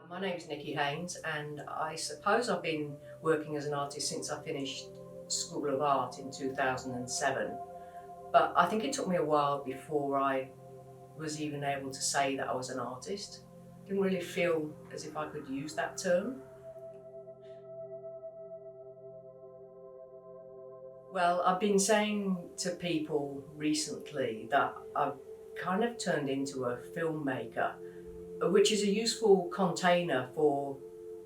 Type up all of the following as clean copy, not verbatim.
My name's Nicci Haynes, and I suppose I've been working as an artist since I finished School of Art in 2007. But I think it took me a while before I was even able to say that I was an artist. Didn't really feel as if I could use that term. Well, I've been saying to people recently that I've kind of turned into a filmmaker, which is a useful container for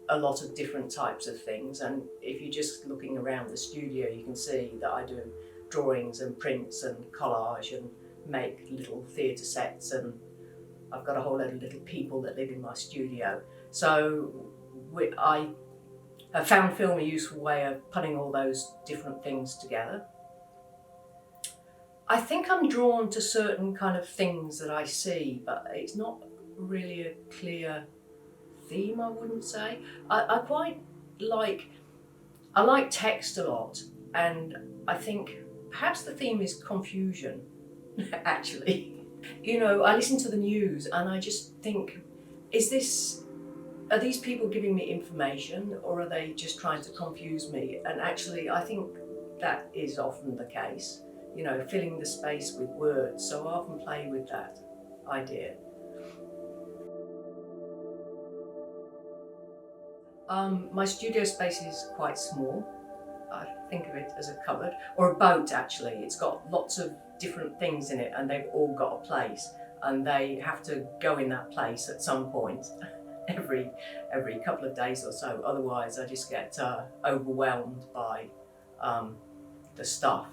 a lot of different types of things. And if you're just looking around the studio, you can see that I do drawings and prints and collage and make little theatre sets, and I've got a whole load of little people that live in my studio. So I have found film a useful way of putting all those different things together. I think I'm drawn to certain kind of things that I see, but it's not really a clear theme, I wouldn't say. I quite like, I like text a lot, and I think perhaps the theme is confusion, actually. You know, I listen to the news and I just think, are these people giving me information, or are they just trying to confuse me? And actually, I think that is often the case, you know, filling the space with words. So I often play with that idea. My studio space is quite small. I think of it as a cupboard, or a boat actually. It's got lots of different things in it and they've all got a place, and they have to go in that place at some point every couple of days or so. Otherwise I just get overwhelmed by the stuff.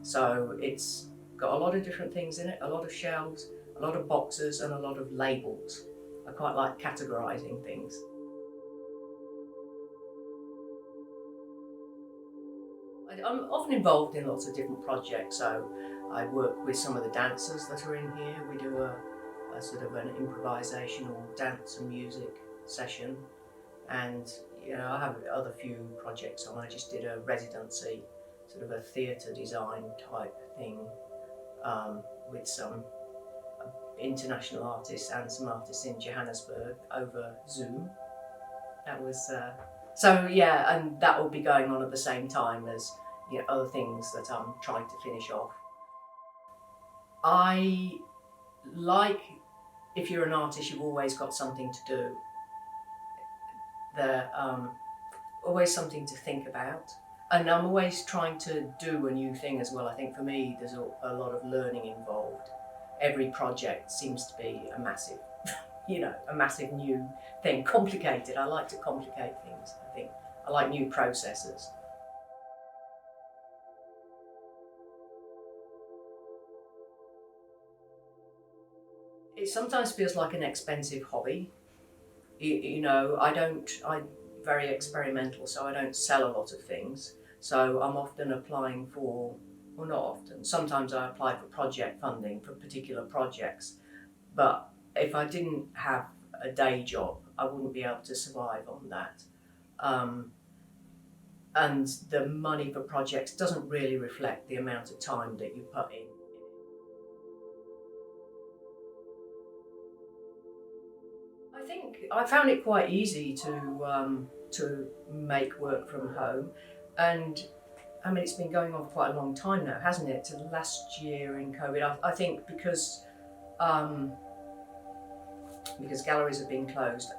So it's got a lot of different things in it, a lot of shelves, a lot of boxes and a lot of labels. I quite like categorising things. I'm often involved in lots of different projects, so I work with some of the dancers that are in here. We do a sort of an improvisational dance and music session, and you know, I have other few projects on. I just did a residency, sort of a theatre design type thing, with some international artists and some artists in Johannesburg over Zoom. That was so yeah, and that will be going on at the same time as, you know, other things that I'm trying to finish off. I like, if you're an artist, you've always got something to do. There's always something to think about, and I'm always trying to do a new thing as well. I think for me, there's a lot of learning involved. Every project seems to be a massive, you know, a massive new thing, complicated. I like to complicate things, I think. I like new processes. It sometimes feels like an expensive hobby. You know, I'm very experimental, so I don't sell a lot of things. So I'm often applying for, well, not often, sometimes I apply for project funding for particular projects. But if I didn't have a day job, I wouldn't be able to survive on that. Um, and the money for projects doesn't really reflect the amount of time that you put in. I think I found it quite easy to make work from home, and I mean, it's been going on for quite a long time now, hasn't it? To last year in COVID, I think because galleries have been closed,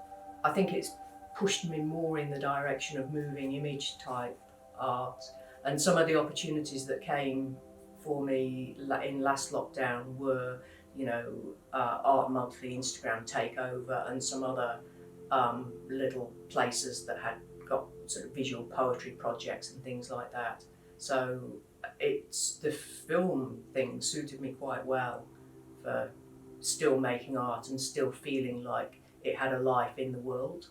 I think it's pushed me more in the direction of moving image type art, and some of the opportunities that came for me in last lockdown were, you know, Art Monthly, Instagram Takeover, and some other little places that had got sort of visual poetry projects and things like that. So it's the film thing suited me quite well for still making art and still feeling like it had a life in the world.